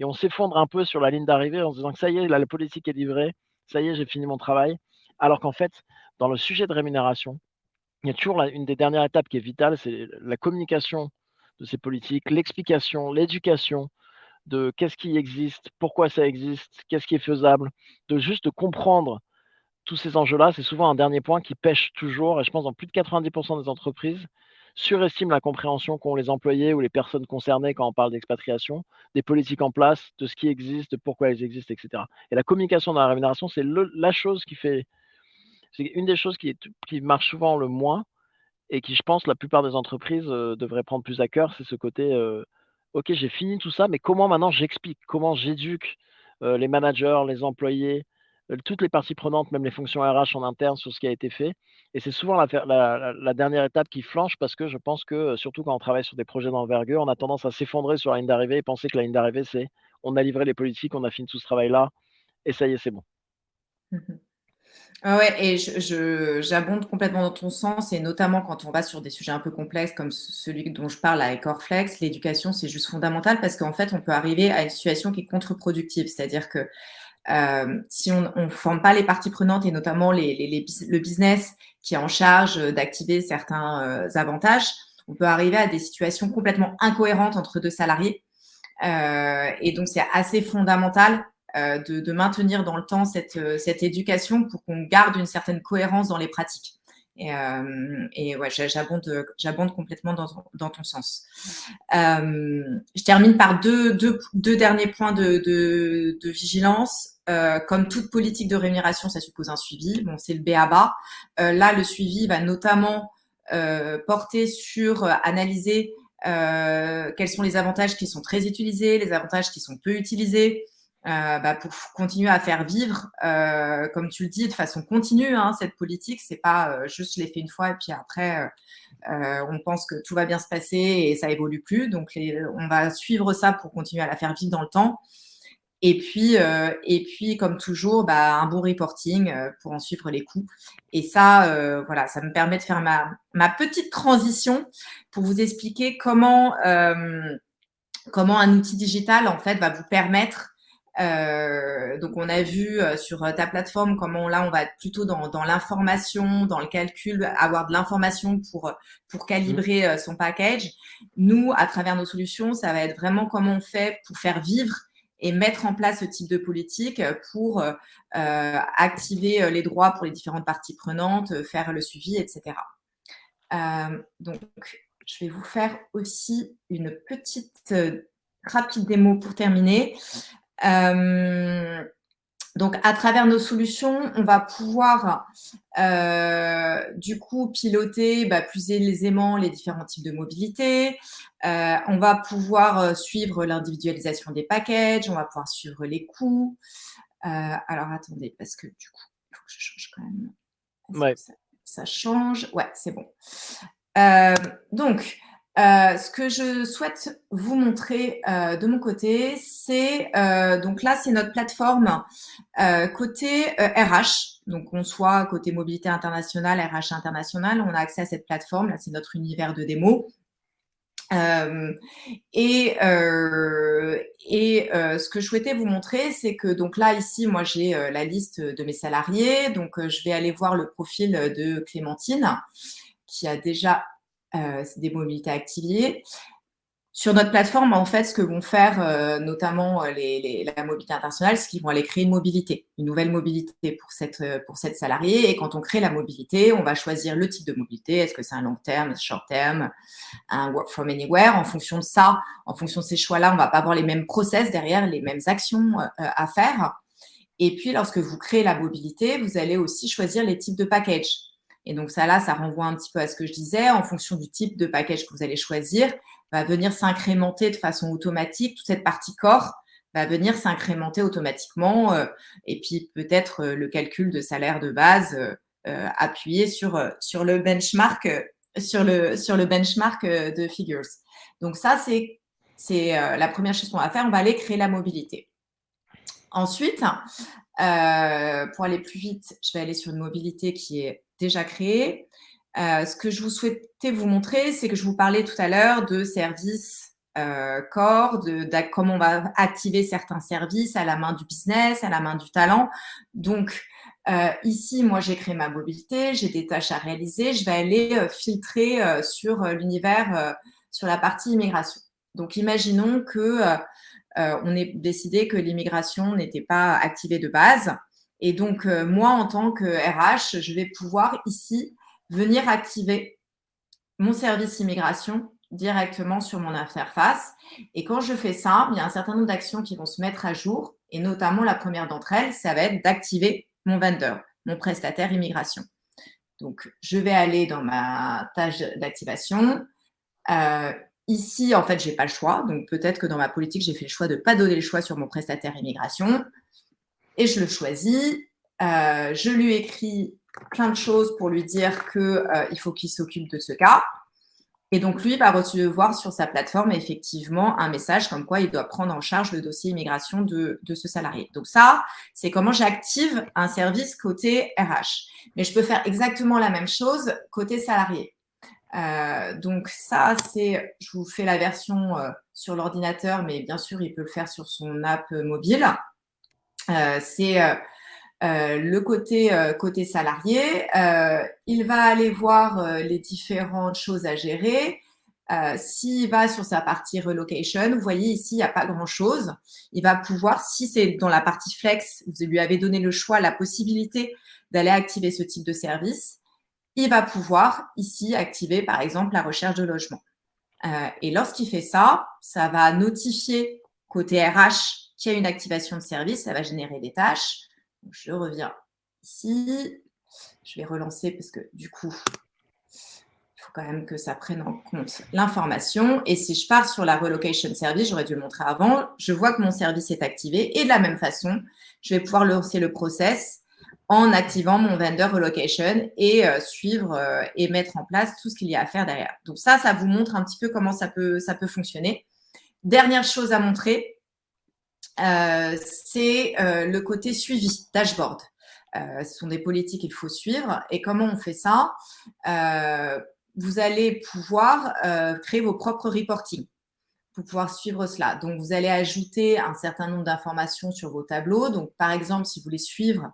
on s'effondre un peu sur la ligne d'arrivée en se disant que ça y est, là, la politique est livrée, ça y est, j'ai fini mon travail. Alors qu'en fait, dans le sujet de rémunération, il y a toujours une des dernières étapes qui est vitale, c'est la communication de ces politiques, l'explication, l'éducation de qu'est-ce qui existe, pourquoi ça existe, qu'est-ce qui est faisable, de juste de comprendre tous ces enjeux-là. C'est souvent un dernier point qui pêche toujours et je pense dans plus de 90 des entreprises surestiment la compréhension qu'ont les employés ou les personnes concernées quand on parle d'expatriation, des politiques en place, de ce qui existe, de pourquoi elles existent, et cetera. Et la communication dans la rémunération, c'est la chose qui fait c'est une des choses qui marche souvent le moins et qui, je pense, la plupart des entreprises, devraient prendre plus à cœur. C'est ce côté, «OK, j'ai fini tout ça, mais comment maintenant j'explique? Comment j'éduque, les managers, les employés, toutes les parties prenantes, même les fonctions RH en interne sur ce qui a été fait?» Et c'est souvent la dernière étape qui flanche parce que je pense que, surtout quand on travaille sur des projets d'envergure, on a tendance à s'effondrer sur la ligne d'arrivée et penser que la ligne d'arrivée, c'est: «On a livré les politiques, on a fini tout ce travail-là et ça y est, c'est bon». Mmh. Ah ouais, et j'abonde complètement dans ton sens, et notamment quand on va sur des sujets un peu complexes comme celui dont je parle avec Orflex, l'éducation, c'est juste fondamental parce qu'en fait, on peut arriver à une situation qui est contre-productive. C'est-à-dire que si on ne forme pas les parties prenantes et notamment le business qui est en charge d'activer certains avantages, on peut arriver à des situations complètement incohérentes entre deux salariés. Et donc, c'est assez fondamental de maintenir dans le temps cette éducation pour qu'on garde une certaine cohérence dans les pratiques. Et ouais, j'abonde complètement dans ton sens. Je termine par deux derniers points de vigilance. Comme toute politique de rémunération, ça suppose un suivi. Bon, c'est le b.a.-ba. Là, le suivi va notamment porter sur analyser quels sont les avantages qui sont très utilisés, les avantages qui sont peu utilisés, pour continuer à faire vivre, comme tu le dis, de façon continue, hein, cette politique. C'est pas juste je l'ai fait une fois et puis après on pense que tout va bien se passer et ça évolue plus. Donc on va suivre ça pour continuer à la faire vivre dans le temps. Et puis comme toujours, un bon reporting pour en suivre les coûts. Et ça, voilà, ça me permet de faire ma petite transition pour vous expliquer comment un outil digital en fait va vous permettre. Donc on a vu sur ta plateforme comment là on va être plutôt dans l'information, dans le calcul, avoir de l'information pour Mmh. calibrer son package. Nous, à travers nos solutions, ça va être vraiment comment on fait pour faire vivre et mettre en place ce type de politique pour activer les droits pour les différentes parties prenantes, faire le suivi, etc. Donc, je vais vous faire aussi une petite rapide démo pour terminer. Donc, à travers nos solutions, on va pouvoir du coup piloter plus aisément les différents types de mobilité. On va pouvoir suivre l'individualisation des packages, on va pouvoir suivre les coûts. Alors, attendez, parce que du coup, il faut que je change quand même. Est-ce Ouais. que ça change? Ouais, c'est bon. Donc, ce que je souhaite vous montrer de mon côté, c'est donc là, c'est notre plateforme côté RH. Donc, on soit côté mobilité internationale, RH internationale, on a accès à cette plateforme. Là, c'est notre univers de démo. Ce que je souhaitais vous montrer, c'est que donc là, ici, moi, j'ai la liste de mes salariés. Donc, je vais aller voir le profil de Clémentine, qui a déjà des mobilités activées. Sur notre plateforme, en fait, ce que vont faire notamment la mobilité internationale, c'est qu'ils vont aller créer une nouvelle mobilité pour cette salariée. Et quand on crée la mobilité, on va choisir le type de mobilité. Est-ce que c'est un long terme, un short terme, un work from anywhere? En fonction de ça, en fonction de ces choix-là, on ne va pas avoir les mêmes process derrière, les mêmes actions à faire. Et puis, lorsque vous créez la mobilité, vous allez aussi choisir les types de packages. Et donc ça, là, ça renvoie un petit peu à ce que je disais. En fonction du type de package que vous allez choisir, va venir s'incrémenter de façon automatique. Toute cette partie corps va venir s'incrémenter automatiquement. Et puis peut-être le calcul de salaire de base appuyé sur le benchmark, sur le benchmark de Figures. Donc ça, c'est la première chose qu'on va faire. On va aller créer la mobilité. Ensuite, pour aller plus vite, je vais aller sur une mobilité qui est déjà créée. Ce que je vous souhaitais vous montrer, c'est que je vous parlais tout à l'heure de services corps, de comment on va activer certains services à la main du business, à la main du talent. Donc, ici, moi, j'ai créé ma mobilité, j'ai des tâches à réaliser. Je vais aller filtrer sur l'univers, sur la partie immigration. Donc, imaginons que on ait décidé que l'immigration n'était pas activée de base. Et donc, moi, en tant que RH, je vais pouvoir ici venir activer mon service immigration directement sur mon interface. Et quand je fais ça, il y a un certain nombre d'actions qui vont se mettre à jour. Et notamment, la première d'entre elles, ça va être d'activer mon vendor, mon prestataire immigration. Donc, je vais aller dans ma tâche d'activation. Ici, en fait, je n'ai pas le choix. Donc, peut-être que dans ma politique, j'ai fait le choix de ne pas donner le choix sur mon prestataire immigration. Et je le choisis. Je lui écris plein de choses pour lui dire qu'il faut qu'il s'occupe de ce cas. Et donc, lui va recevoir sur sa plateforme, effectivement, un message comme quoi il doit prendre en charge le dossier immigration de ce salarié. Donc ça, c'est comment j'active un service côté RH. Mais je peux faire exactement la même chose côté salarié. Donc ça, je vous fais la version sur l'ordinateur, mais bien sûr, il peut le faire sur son app mobile. C'est le côté salarié. Il va aller voir les différentes choses à gérer. S'il va sur sa partie relocation, vous voyez ici, il n'y a pas grand-chose. Il va pouvoir, si c'est dans la partie flex, vous lui avez donné le choix, la possibilité d'aller activer ce type de service, il va pouvoir ici activer par exemple la recherche de logement. Et lorsqu'il fait ça, ça va notifier côté RH qu'il y a une activation de service, ça va générer des tâches. Donc, je reviens ici, je vais relancer parce que du coup, il faut quand même que ça prenne en compte l'information. Et si je pars sur la relocation service, j'aurais dû le montrer avant, je vois que mon service est activé et de la même façon, je vais pouvoir lancer le process en activant mon vendor relocation et suivre et mettre en place tout ce qu'il y a à faire derrière. Donc ça vous montre un petit peu comment ça peut fonctionner. Dernière chose à montrer, c'est le côté suivi, dashboard. Ce sont des politiques qu'il faut suivre. Et comment on fait ça? Vous allez pouvoir créer vos propres reporting pour pouvoir suivre cela. Donc, vous allez ajouter un certain nombre d'informations sur vos tableaux. Donc, par exemple, si vous voulez suivre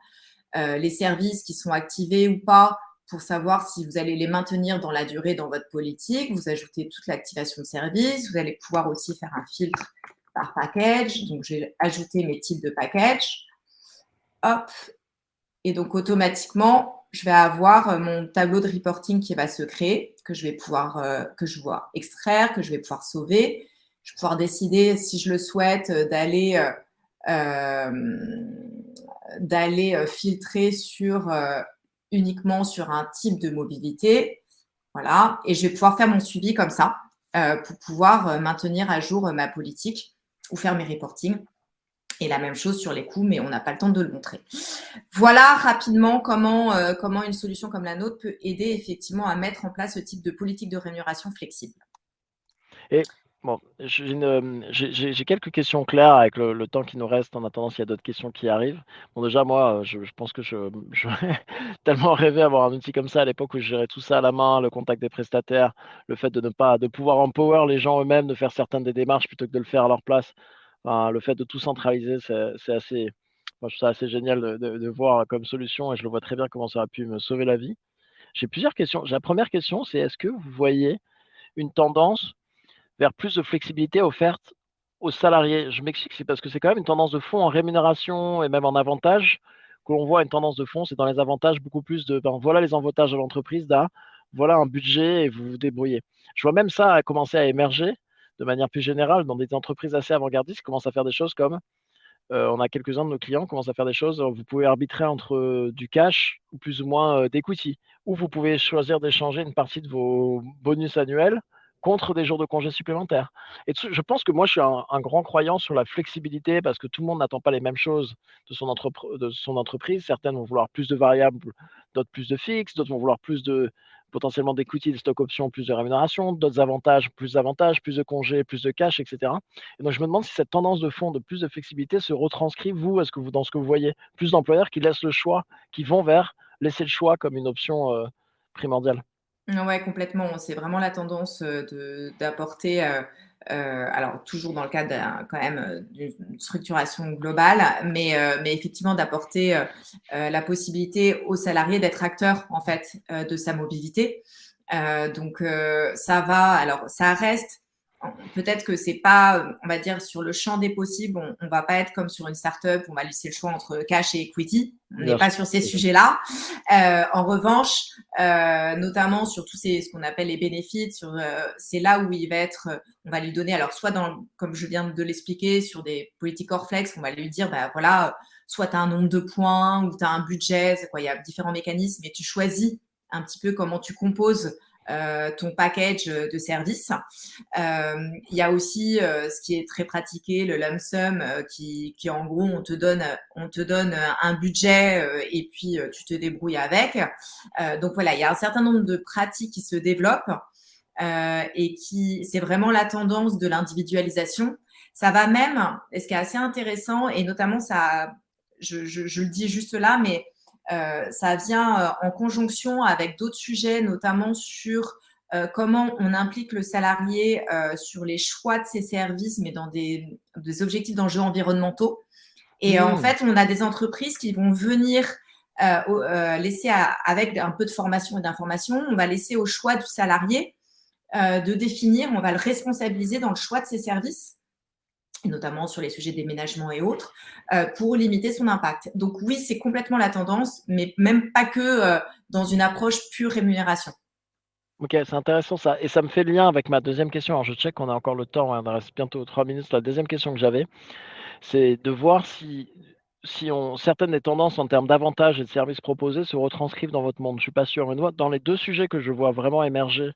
les services qui sont activés ou pas pour savoir si vous allez les maintenir dans la durée dans votre politique, vous ajoutez toute l'activation de service. Vous allez pouvoir aussi faire un filtre par package. Donc, j'ai ajouté mes types de package. Hop. Et donc, automatiquement, je vais avoir mon tableau de reporting qui va se créer, que je vais pouvoir extraire, que je vais pouvoir sauver. Je vais pouvoir décider, si je le souhaite, d'aller filtrer uniquement sur un type de mobilité. Voilà. Et je vais pouvoir faire mon suivi comme ça pour pouvoir maintenir à jour ma politique ou faire mes reportings. Et la même chose sur les coûts, mais on n'a pas le temps de le montrer. Voilà rapidement comment une solution comme la nôtre peut aider effectivement à mettre en place ce type de politique de rémunération flexible. Et bon, j'ai quelques questions claires avec le temps qui nous reste. En attendant, s'il y a d'autres questions qui arrivent. Bon, déjà, moi, je pense que j'aurais tellement rêvé d'avoir un outil comme ça à l'époque où je gérais tout ça à la main, le contact des prestataires, le fait de pouvoir empower les gens eux-mêmes, de faire certaines des démarches plutôt que de le faire à leur place. Enfin, le fait de tout centraliser, c'est assez, moi, je trouve ça assez génial de voir comme solution et je le vois très bien comment ça a pu me sauver la vie. J'ai plusieurs questions. La première question, c'est est-ce que vous voyez une tendance vers plus de flexibilité offerte aux salariés. Je m'explique, c'est parce que c'est quand même une tendance de fond en rémunération et même en avantages que l'on voit une tendance de fond, c'est dans les avantages beaucoup plus de, ben, voilà les avantages de l'entreprise, voilà un budget et vous vous débrouillez. Je vois même ça commencer à émerger de manière plus générale dans des entreprises assez avant-gardistes qui commencent à faire des choses comme, on a quelques-uns de nos clients qui commencent à faire des choses, vous pouvez arbitrer entre du cash ou plus ou moins d'equity, ou vous pouvez choisir d'échanger une partie de vos bonus annuels contre des jours de congés supplémentaires. Et je pense que moi, je suis un grand croyant sur la flexibilité parce que tout le monde n'attend pas les mêmes choses de son entreprise. Certaines vont vouloir plus de variables, d'autres plus de fixes, d'autres vont vouloir plus de potentiellement d'equity, de stock options, plus de rémunération, d'autres avantages, plus de congés, plus de cash, etc. Et donc, je me demande si cette tendance de fond de plus de flexibilité se retranscrit, vous, est-ce que vous, dans ce que vous voyez, plus d'employeurs qui laissent le choix, qui vont vers laisser le choix comme une option primordiale? Ouais, complètement. C'est vraiment la tendance, d'apporter, alors toujours dans le cadre quand même, d'une structuration globale, mais effectivement d'apporter, la possibilité aux salariés d'être acteurs, en fait, de sa mobilité. Ça va alors ça reste peut-être que c'est pas, on va dire sur le champ des possibles, on va pas être comme sur une startup, on va laisser le choix entre cash et equity. On n'est Bien pas sûr, sur ces tout à fait. sujets-là. En revanche, notamment sur tous ce qu'on appelle les bénéfices, c'est là où il va être, on va lui donner, alors soit comme je viens de l'expliquer, sur des politiques hors flex, on va lui dire, bah voilà, soit tu as un nombre de points ou tu as un budget, c'est quoi, il y a différents mécanismes et tu choisis un petit peu comment tu composes ton package de services. Il y a aussi ce qui est très pratiqué, le lump sum, qui en gros on te donne un budget et puis tu te débrouilles avec. Donc voilà, il y a un certain nombre de pratiques qui se développent et qui c'est vraiment la tendance de l'individualisation. Ça va même, et ce qui est assez intéressant, et notamment ça, je le dis juste là, mais ça vient en conjonction avec d'autres sujets, notamment sur comment on implique le salarié sur les choix de ses services, mais dans des objectifs d'enjeux environnementaux. Et en Mmh. fait, on a des entreprises qui vont venir laisser, avec un peu de formation et d'information, on va laisser au choix du salarié de définir, on va le responsabiliser dans le choix de ses services, et notamment sur les sujets de déménagement et autres, pour limiter son impact. Donc oui, c'est complètement la tendance, mais même pas que dans une approche pure rémunération. Ok, c'est intéressant ça. Et ça me fait le lien avec ma deuxième question. Alors, je check qu'on a encore le temps, hein, il nous reste bientôt 3 minutes. La deuxième question que j'avais, c'est de voir si certaines des tendances en termes d'avantages et de services proposés se retranscrivent dans votre monde. Je suis pas sûr. Mais moi, dans les deux sujets que je vois vraiment émerger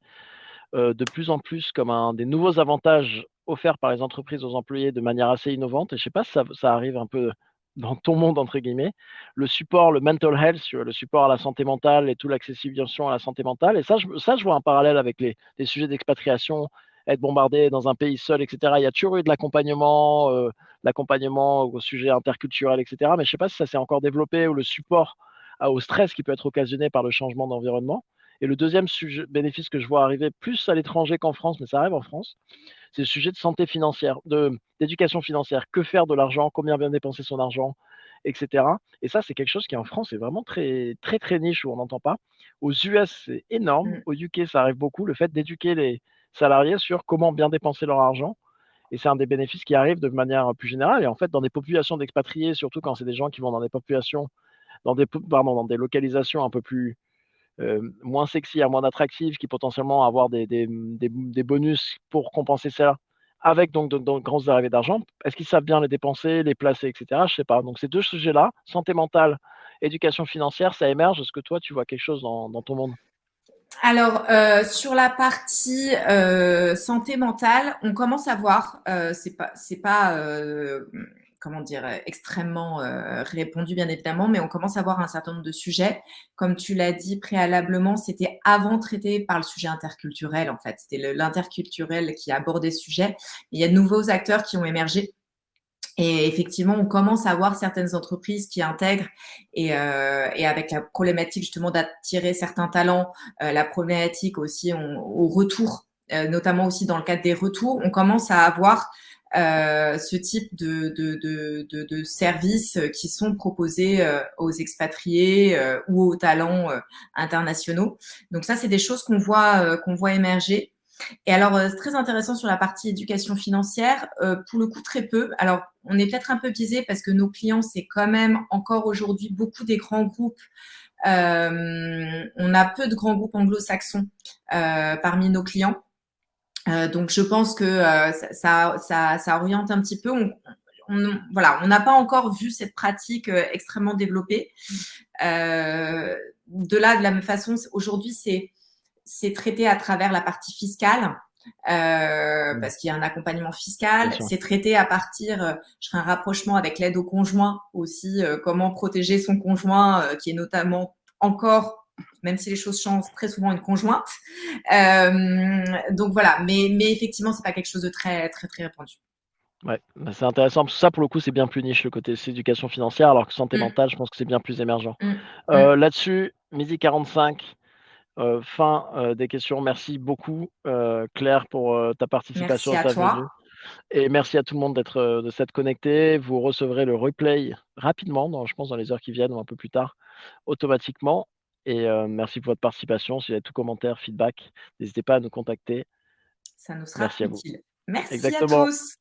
de plus en plus comme un des nouveaux avantages offerts par les entreprises aux employés de manière assez innovante, et je sais pas si ça arrive un peu dans ton monde entre guillemets, le support, le mental health, tu vois, le support à la santé mentale et toute l'accessibilisation à la santé mentale. Et ça, je vois un parallèle avec les sujets d'expatriation, être bombardé dans un pays seul, etc. Il y a toujours eu de l'accompagnement au sujet interculturel, etc. Mais je sais pas si ça s'est encore développé ou le support au stress qui peut être occasionné par le changement d'environnement. Et le deuxième sujet, bénéfice que je vois arriver plus à l'étranger qu'en France, mais ça arrive en France, c'est le sujet de santé financière, d'éducation financière. Que faire de l'argent, combien bien dépenser son argent, etc. Et ça, c'est quelque chose qui en France est vraiment très, très, très niche où on n'entend pas. Aux US, c'est énorme. Mm. Au UK, ça arrive beaucoup. Le fait d'éduquer les salariés sur comment bien dépenser leur argent. Et c'est un des bénéfices qui arrive de manière plus générale. Et en fait, dans des populations d'expatriés, surtout quand c'est des gens qui vont dans des populations, dans des localisations un peu plus moins sexy, à moins attractives, qui potentiellement avoir des bonus pour compenser ça, avec donc de grosses arrivées d'argent. Est-ce qu'ils savent bien les dépenser, les placer, etc. Je sais pas. Donc ces deux sujets-là, santé mentale, éducation financière, ça émerge. Est-ce que toi, tu vois quelque chose dans ton monde? Alors, sur la partie santé mentale, on commence à voir, c'est pas comment dire, extrêmement répandu bien évidemment, mais on commence à voir un certain nombre de sujets. Comme tu l'as dit préalablement, c'était avant traité par le sujet interculturel en fait. C'était l'interculturel qui abordait ce sujet. Il y a de nouveaux acteurs qui ont émergé. Et effectivement, on commence à voir certaines entreprises qui intègrent et avec la problématique justement d'attirer certains talents, la problématique aussi au retour, notamment aussi dans le cadre des retours, on commence à avoir ce type de services qui sont proposés aux expatriés ou aux talents internationaux. Donc ça, c'est des choses qu'on voit émerger. Et alors, c'est très intéressant sur la partie éducation financière, pour le coup, très peu. Alors, on est peut-être un peu biaisé parce que nos clients, c'est quand même encore aujourd'hui beaucoup des grands groupes. On a peu de grands groupes anglo-saxons parmi nos clients. Donc, je pense que ça oriente un petit peu. Voilà, on n'a pas encore vu cette pratique extrêmement développée. De là, de la même façon, aujourd'hui, c'est traité à travers la partie fiscale, Mmh. parce qu'il y a un accompagnement Bien fiscal. sûr. C'est traité à partir, je ferai un rapprochement avec l'aide au conjoint aussi, comment protéger son conjoint, qui est notamment encore, même si les choses changent, très souvent une conjointe. Donc voilà, mais effectivement, c'est pas quelque chose de très très très répandu. Ouais, bah, c'est intéressant parce que ça, pour le coup, c'est bien plus niche, le côté c'est éducation financière, alors que santé Mmh, mentale, je pense que c'est bien plus émergent. mmh, mmh. Là-dessus, 12h45, fin, des questions. Merci beaucoup, Claire, pour, ta participation Merci et à ta toi. venue et merci à tout le monde de s'être connecté. Vous recevrez le replay rapidement je pense dans les heures qui viennent ou un peu plus tard, automatiquement et merci pour votre participation. Si vous avez tout commentaire, feedback, n'hésitez pas à nous contacter. Ça nous sera Merci à vous. utile. Merci à Exactement. tous.